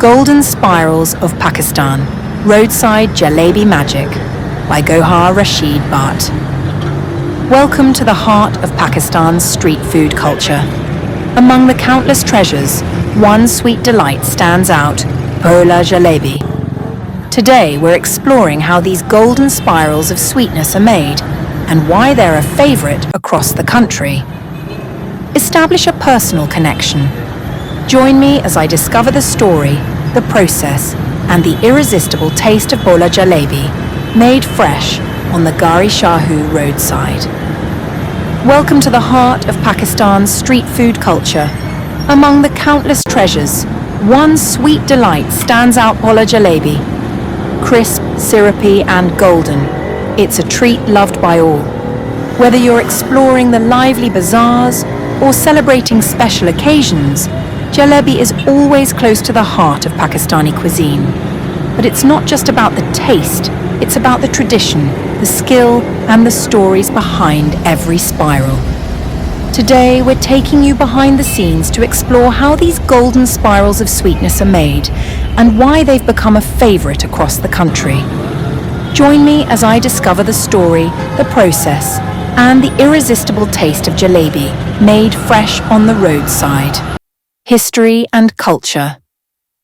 Golden Spirals of Pakistan, Roadside Jalebi Magic by Gohar Rashid Bhatt. Welcome to the heart of Pakistan's street food culture. Among the countless treasures, one sweet delight stands out, Bhola Jalebi. Today we're exploring how these golden spirals of sweetness are made and why they're a favorite across the country. Establish a personal connection. Join me as I discover the story, the process, and the irresistible taste of Bhola Jalebi, made fresh on the Ghari Shahu roadside. Welcome to the heart of Pakistan's street food culture. Among the countless treasures, one sweet delight stands out, Bhola Jalebi. Crisp, syrupy, and golden, it's a treat loved by all. Whether you're exploring the lively bazaars or celebrating special occasions, Jalebi is always close to the heart of Pakistani cuisine. But it's not just about the taste, it's about the tradition, the skill, and the stories behind every spiral. Today, we're taking you behind the scenes to explore how these golden spirals of sweetness are made and why they've become a favorite across the country. Join me as I discover the story, the process, and the irresistible taste of jalebi, made fresh on the roadside. History and culture.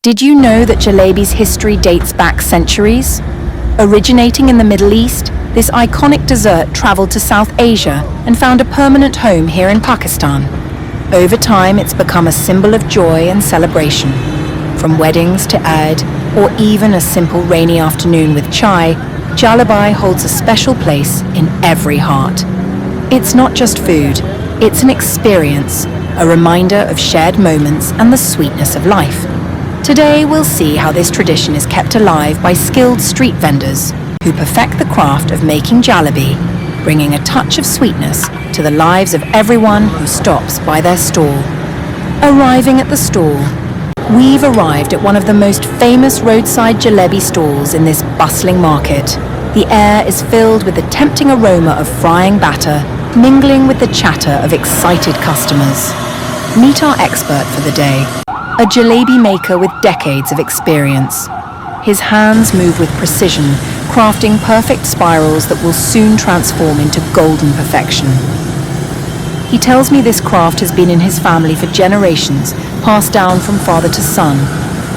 Did you know that jalebi's history dates back centuries? Originating in the Middle East, this iconic dessert traveled to South Asia and found a permanent home here in Pakistan. Over time, it's become a symbol of joy and celebration. From weddings to Eid, or even a simple rainy afternoon with chai, Jalabi holds a special place in every heart. It's not just food, it's an experience, a reminder of shared moments and the sweetness of life. Today we'll see how this tradition is kept alive by skilled street vendors who perfect the craft of making jalebi, bringing a touch of sweetness to the lives of everyone who stops by their stall. Arriving at the stall, we've arrived at one of the most famous roadside jalebi stalls in this bustling market. The air is filled with the tempting aroma of frying batter, mingling with the chatter of excited customers. Meet our expert for the day, a jalebi maker with decades of experience. His hands move with precision, crafting perfect spirals that will soon transform into golden perfection. He tells me this craft has been in his family for generations, passed down from father to son.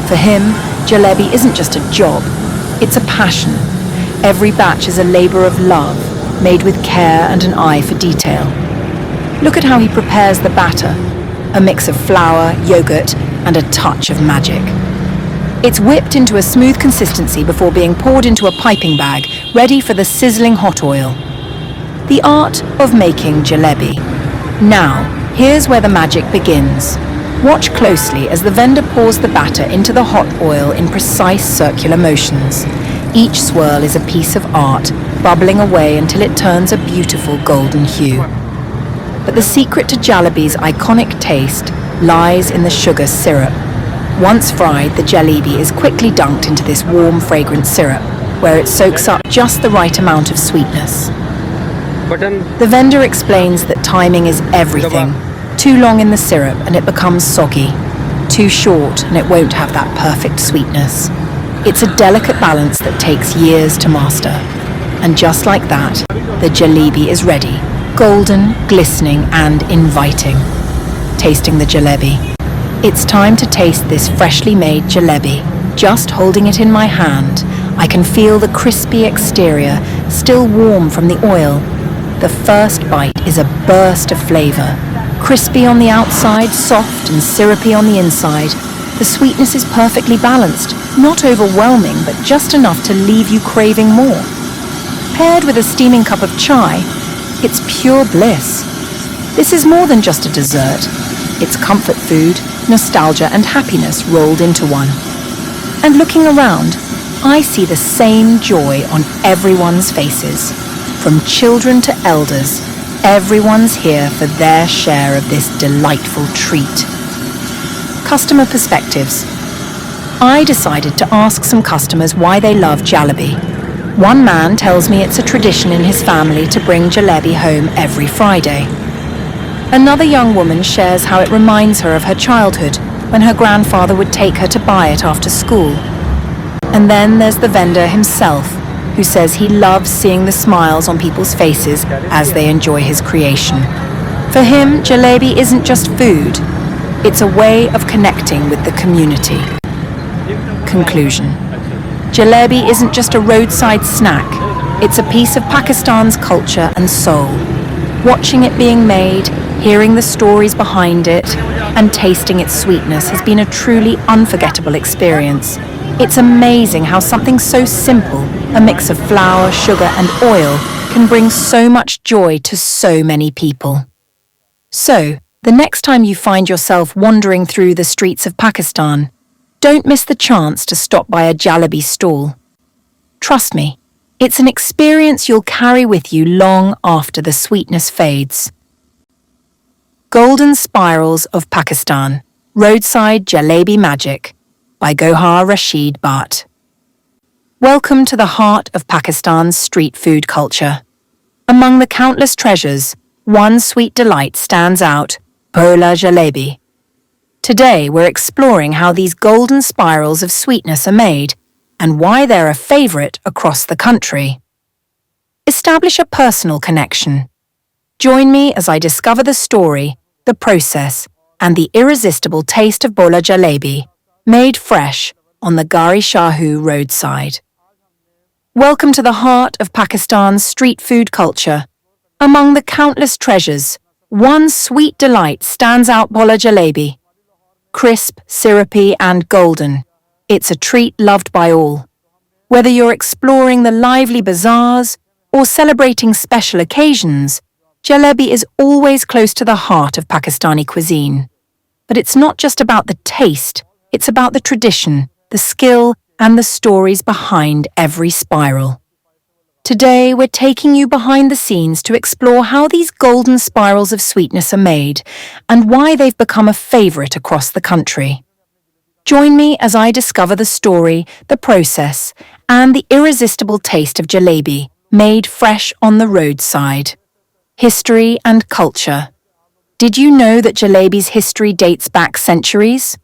For him, jalebi isn't just a job, it's a passion. Every batch is a labor of love, made with care and an eye for detail. Look at how he prepares the batter, a mix of flour, yogurt, and a touch of magic. It's whipped into a smooth consistency before being poured into a piping bag, ready for the sizzling hot oil. The art of making jalebi. Now, here's where the magic begins. Watch closely as the vendor pours the batter into the hot oil in precise circular motions. Each swirl is a piece of art, bubbling away until it turns a beautiful golden hue. But the secret to jalebi's iconic taste lies in the sugar syrup. Once fried, the jalebi is quickly dunked into this warm, fragrant syrup, where it soaks up just the right amount of sweetness. The vendor explains that timing is everything. Too long in the syrup and it becomes soggy. Too short and it won't have that perfect sweetness. It's a delicate balance that takes years to master. And just like that, the jalebi is ready, golden, glistening, and inviting. Tasting the jalebi. It's time to taste this freshly made jalebi. Just holding it in my hand, I can feel the crispy exterior, still warm from the oil. The first bite is a burst of flavor. Crispy on the outside, soft and syrupy on the inside. The sweetness is perfectly balanced, not overwhelming, but just enough to leave you craving more. Paired with a steaming cup of chai, it's pure bliss. This is more than just a dessert. It's comfort food, nostalgia, and happiness rolled into one. And looking around, I see the same joy on everyone's faces. From children to elders, everyone's here for their share of this delightful treat. Customer perspectives. I decided to ask some customers why they love jalebi. One man tells me it's a tradition in his family to bring jalebi home every Friday. Another young woman shares how it reminds her of her childhood, when her grandfather would take her to buy it after school. And then there's the vendor himself, who says he loves seeing the smiles on people's faces as they enjoy his creation. For him, jalebi isn't just food, it's a way of connecting with the community. Conclusion. Jalebi isn't just a roadside snack, it's a piece of Pakistan's culture and soul. Watching it being made, hearing the stories behind it, and tasting its sweetness has been a truly unforgettable experience. It's amazing how something so simple, a mix of flour, sugar, and oil, can bring so much joy to so many people. So, the next time you find yourself wandering through the streets of Pakistan, don't miss the chance to stop by a jalebi stall. Trust me, it's an experience you'll carry with you long after the sweetness fades. Golden Spirals of Pakistan, Roadside Jalebi Magic by Ghari Rashid Bhatt. Welcome to the heart of Pakistan's street food culture. Among the countless treasures, one sweet delight stands out, Bhola Jalebi. Today we're exploring how these golden spirals of sweetness are made and why they're a favorite across the country. Establish a personal connection. Join me as I discover the story, the process, and the irresistible taste of Bhola Jalebi, made fresh on the Ghari Shahu roadside. Welcome to the heart of Pakistan's street food culture. Among the countless treasures, one sweet delight stands out, Bhola Jalebi. Crisp, syrupy, and golden, it's a treat loved by all. Whether you're exploring the lively bazaars or celebrating special occasions, jalebi is always close to the heart of Pakistani cuisine. But it's not just about the taste, it's about the tradition, the skill, and the stories behind every spiral. Today, we're taking you behind the scenes to explore how these golden spirals of sweetness are made and why they've become a favorite across the country. Join me as I discover the story, the process, and the irresistible taste of jalebi, made fresh on the roadside. History and culture. Did you know that jalebi's history dates back centuries?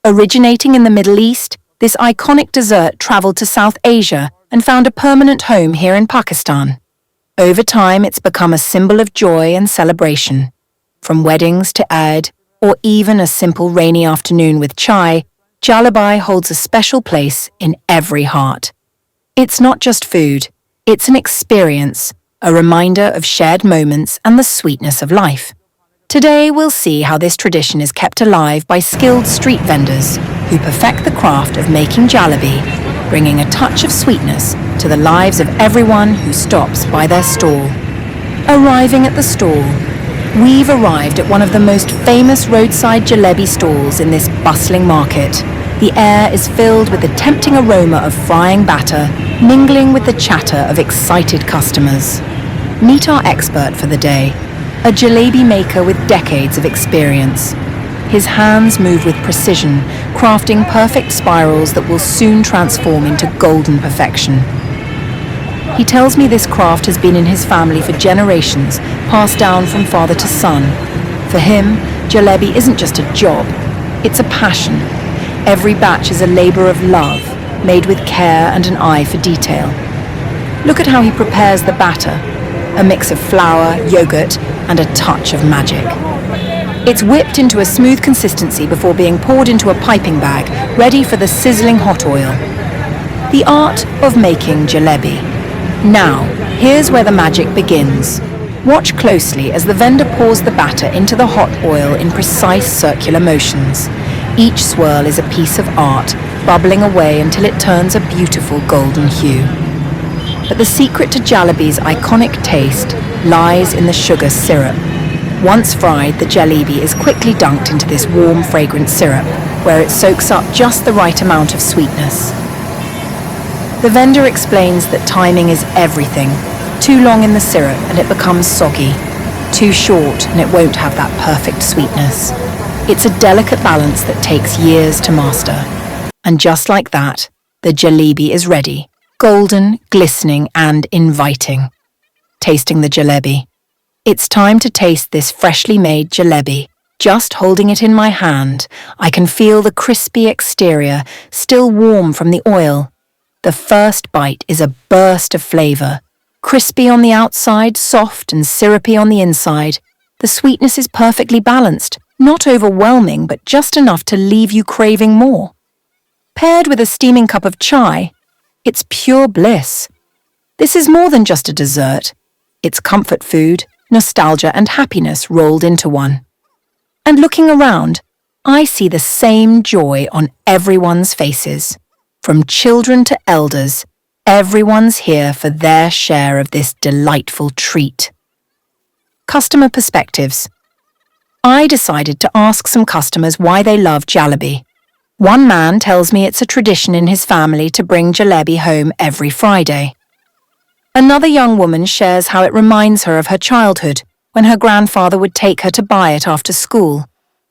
Originating in the Middle East, this iconic dessert traveled to South Asia and found a permanent home here in Pakistan. Over time, it's become a symbol of joy and celebration. From weddings to Eid, or even a simple rainy afternoon with chai, Jalabi holds a special place in every heart. It's not just food, it's an experience, a reminder of shared moments and the sweetness of life. Today, we'll see how this tradition is kept alive by skilled street vendors who perfect the craft of making jalebi, bringing a touch of sweetness to the lives of everyone who stops by their stall. Arriving at the stall, we've arrived at one of the most famous roadside jalebi stalls in this bustling market. The air is filled with the tempting aroma of frying batter, mingling with the chatter of excited customers. Meet our expert for the day, a jalebi maker with decades of experience. His hands move with precision, crafting perfect spirals that will soon transform into golden perfection. He tells me this craft has been in his family for generations, passed down from father to son. For him, jalebi isn't just a job, it's a passion. Every batch is a labor of love, made with care and an eye for detail. Look at how he prepares the batter, a mix of flour, yogurt, and a touch of magic. It's whipped into a smooth consistency before being poured into a piping bag, ready for the sizzling hot oil. The art of making jalebi. Now, here's where the magic begins. Watch closely as the vendor pours the batter into the hot oil in precise circular motions. Each swirl is a piece of art, bubbling away until it turns a beautiful golden hue. But the secret to jalebi's iconic taste lies in the sugar syrup. Once fried, the jalebi is quickly dunked into this warm, fragrant syrup, where it soaks up just the right amount of sweetness. The vendor explains that timing is everything. Too long in the syrup and it becomes soggy. Too short and it won't have that perfect sweetness. It's a delicate balance that takes years to master. And just like that, the jalebi is ready, golden, glistening, and inviting. Tasting the jalebi. It's time to taste this freshly made jalebi, Just holding it in my hand, I can feel the crispy exterior, still warm from the oil. The first bite is a burst of flavour. Crispy on the outside, soft and syrupy on the inside. The sweetness is perfectly balanced, not overwhelming, but just enough to leave you craving more. Paired with a steaming cup of chai, it's pure bliss. This is more than just a dessert. It's comfort food, nostalgia and happiness rolled into one. And looking around, I see the same joy on everyone's faces. From children to elders, everyone's here for their share of this delightful treat. Customer perspectives. I decided to ask some customers why they love jalebi. One man tells me it's a tradition in his family to bring jalebi home every Friday. Another young woman shares how it reminds her of her childhood, when her grandfather would take her to buy it after school.